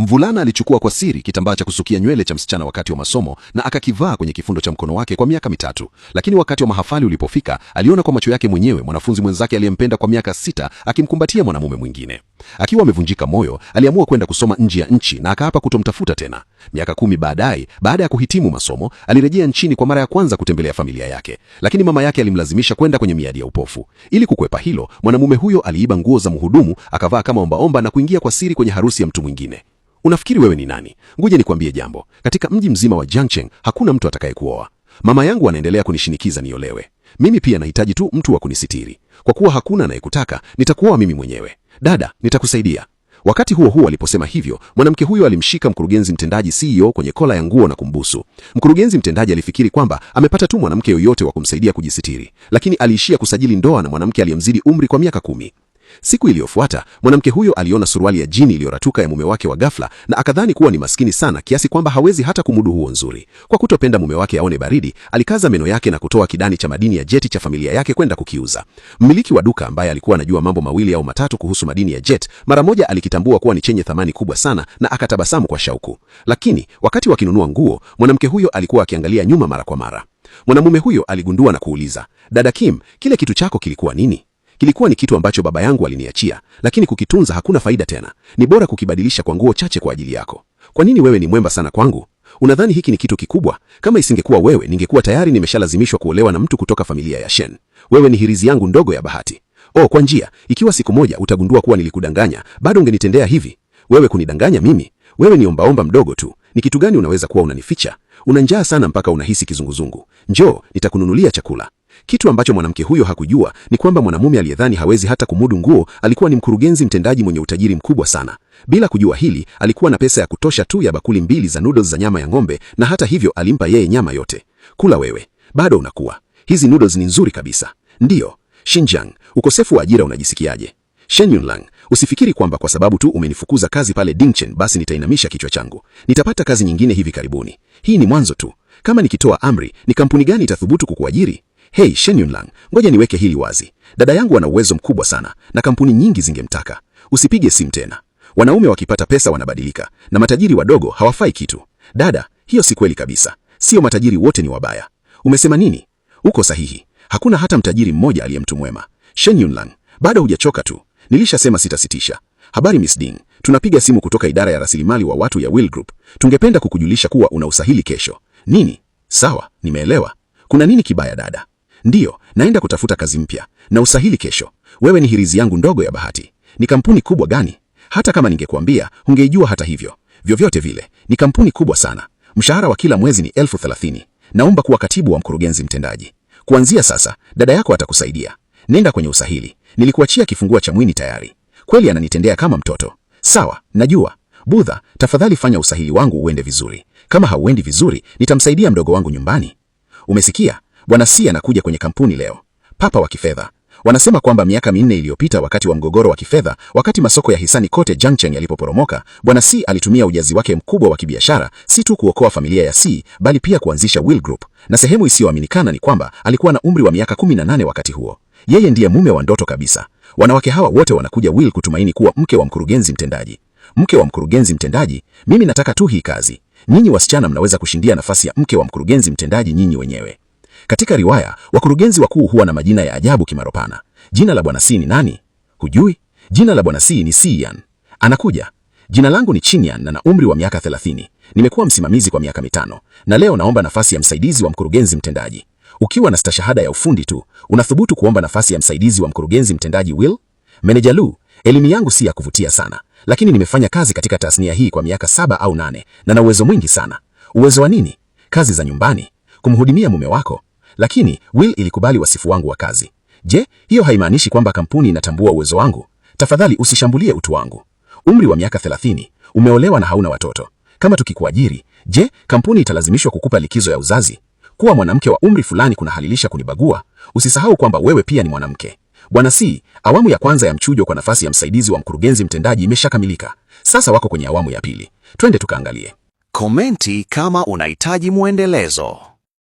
Mvulana alichukua kwa siri kitambaa cha kusukia nywele cha msichana wakati wa masomo na akakivaa kwenye kifundo cha mkono wake kwa miaka 3. Lakini wakati wa mahafali ulipofika, aliona kwa macho yake mwenyewe mwanafunzi mwenzake aliyempenda kwa miaka 6 akimkumbatia mwanamume mwingine. Akiwa amevunjika moyo, aliamua kwenda kusoma nje ya nchi na akaapa kutomtafuta tena. Miaka 10 baadaye, baada ya kuhitimu masomo, alirejea nchini kwa mara ya kwanza kutembelea familia yake, lakini mama yake alimlazimisha kwenda kwenye miadi ya upofu. Ili kukwepa hilo, mwanamume huyo aliiba nguo za mhudumu, akavaa kama ombaomba na kuingia kwa siri kwenye harusi ya mtu mwingine. Unafikiri wewe ni nani? Ngoja nikwambie jambo. Katika mji mzima wa Jiangcheng hakuna mtu atakayekuoa. Mama yangu anaendelea kunishinikiza niolewe. Mimi pia nahitaji tu mtu wa kunisitiri. Kwa kuwa hakuna anayekutaka, nitakuoa mimi mwenyewe. Dada, nitakusaidia. Wakati huo huo aliposema hivyo, mwanamke huyo alimshika mkurugenzi mtendaji CEO kwenye kola ya nguo na kumbusu. Mkurugenzi mtendaji alifikiri kwamba amepata tu mwanamke yoyote wa kumsaidia kujisitiri, lakini aliishia kusajili ndoa na mwanamke aliyemzidi umri kwa miaka 10. Siku iliyofuata, mwanamke huyo aliona suruali ya jini iliyoratuka ya mume wake wa ghafla na akadhani kuwa ni maskini sana kiasi kwamba hawezi hata kumudu huo nzuri. Kwa kutopenda mume wake aone baridi, alikaza meno yake na kutoa kidani cha madini ya jet cha familia yake kwenda kukiuza. Mmiliki wa duka ambaye alikuwa anajua mambo mawili au matatu kuhusu madini ya jet, mara moja alikitambua kuwa ni chenye thamani kubwa sana na akatabasamu kwa shauku. Lakini wakati wakinunua nguo, mwanamke huyo alikuwa akiangalia nyuma mara kwa mara. Mwanamume huyo aligundua na kuuliza, "Dada Kim, kile kitu chako kilikuwa nini?" Kilikuwa ni kitu ambacho baba yangu aliniachia, lakini kukitunza hakuna faida tena. Ni bora kukibadilisha kwa nguo chache kwa ajili yako. Kwa nini wewe ni mwemba sana kwangu? Unadhani hiki ni kitu kikubwa? Kama isingekuwa wewe, ningekuwa tayari nimeshalazimishwa kuolewa na mtu kutoka familia ya Shen. Wewe ni hirizi yangu ndogo ya bahati. Kwa njia, ikiwa siku moja utagundua kuwa nilikudanganya, bado ungenitendea hivi? Wewe kunidanganya mimi? Wewe ni ombaomba mdogo tu. Ni kitu gani unaweza kuwa unanificha? Una njaa sana mpaka unahisi kizunguzungu. Njoo, nitakununulia chakula. Kitu ambacho mwanamke huyo hakujua ni kwamba mwanamume aliyedhani hawezi hata kumudu nguo alikuwa ni mkurugenzi mtendaji mwenye utajiri mkubwa sana. Bila kujua hili, alikuwa na pesa ya kutosha tu ya bakuli 2 za noodles za nyama ya ng'ombe, na hata hivyo alimpa yeye nyama yote. Kula wewe, bado unakuwa. Hizi noodles ni nzuri kabisa. Ndiyo. Xinjiang, ukosefu wa ajira unajisikiaje? Shen Yunlang, usifikiri kwamba kwa sababu tu umenifukuza kazi pale Dingchen basi nitainamisha kichwa changu. Nitapata kazi nyingine hivi karibuni. Hii ni mwanzo tu. Kama nikitoa amri, ni kampuni gani itathubutu kukuajiri? Hey, Shen Yunlang, ngoja niweke hili wazi. Dada yangu ana uwezo mkubwa sana na kampuni nyingi zingemtaka. Usipige simu tena. Wanaume wakipata pesa wanabadilika na matajiri wadogo hawafai kitu. Dada, hiyo si kweli kabisa. Sio matajiri wote ni wabaya. Umesema nini? Uko sahihi. Hakuna hata mtajiri mmoja aliye mtu mwema. Shen Yunlang, bado hujachoka tu. Nilishasema sitasitisha. Habari Miss Ding, tunapiga simu kutoka idara ya rasilimali wa watu ya Will Group. Tungependa kukujulisha kuwa una usahili kesho. Nini? Sawa, nimeelewa. Kuna nini kibaya dada? Ndiyo, naenda kutafuta kazi mpya na usahili kesho. Wewe ni hirizi yangu ndogo ya bahati. Ni kampuni kubwa gani? Hata kama ningekuambia, hungeijua hata hivyo. Vyovyote vile, ni kampuni kubwa sana. Mshahara wa kila mwezi ni 30,000. Naomba kuwa katibu wa mkurugenzi mtendaji. Kuanzia sasa, dada yako atakusaidia. Nenda kwenye usahili. Nilikuachia kifungua cha mwini tayari. Kweli ananitendea kama mtoto. Sawa, najua. Budha, tafadhali fanya usahili wangu uende vizuri. Kama hauendi vizuri, nitamsaidia mdogo wangu nyumbani. Umesikia? Bwana C anakuja kwenye kampuni leo. Papa wa kifedha. Wanasema kwamba miaka 4 iliyopita wakati wa mgogoro wa kifedha, wakati masoko ya hisani kote Jiangcheng yalipoporomoka, Bwana C alitumia ujazi wake mkubwa wa kibiashara si tu kuokoa familia ya C, bali pia kuanzisha Will Group. Na sehemu isiyoaminikana ni kwamba alikuwa na umri wa miaka 18 wakati huo. Yeye ndiye mume wa ndoto kabisa. Wanawake hawa wote wanakuja Will kutumaini kuwa mke wa mkurugenzi mtendaji. Mke wa mkurugenzi mtendaji? Mimi nataka tu hii kazi. Nyinyi wasichana mnaweza kushindia nafasi ya mke wa mkurugenzi mtendaji nyinyi wenyewe. Katika riwaya, wakurugenzi wakuu huwa na majina ya ajabu kimaropana. Jina la Bwana C ni nani? Hujui? Jina la Bwana C ni Xian. Anakuja. Jina langu ni Qingyan na umri wa miaka 30. Nimekuwa msimamizi kwa miaka 5 na leo naomba nafasi ya msaidizi wa mkurugenzi mtendaji. Ukiwa na stashahada ya ufundi tu, unathubutu kuomba nafasi ya msaidizi wa mkurugenzi mtendaji Will? Meneja Lu, elimu yangu si ya kuvutia sana, lakini nimefanya kazi katika tasnia hii kwa miaka 7 au 8 na na uwezo mwingi sana. Uwezo wa nini? Kazi za nyumbani, kumhudumia mume wako. Lakini Will ilikubali wasifu wangu wa kazi. Je, hiyo haimaanishi kwamba kampuni inatambua uwezo wangu? Tafadhali usishambulie utu wangu. Umri wa miaka 30, umeolewa na hauna watoto. Kama tukikuajiri, je, kampuni italazimishwa kukupa likizo ya uzazi? Kuwa mwanamke wa umri fulani kunahalilisha kunibagua. Usisahau kwamba wewe pia ni mwanamke. Bwana C, awamu ya kwanza ya mchujo kwa nafasi ya msaidizi wa mkurugenzi mtendaji imeshakamilika. Sasa wako kwenye awamu ya pili. Twende tukaangalie. Komenti kama unahitaji muendelezo.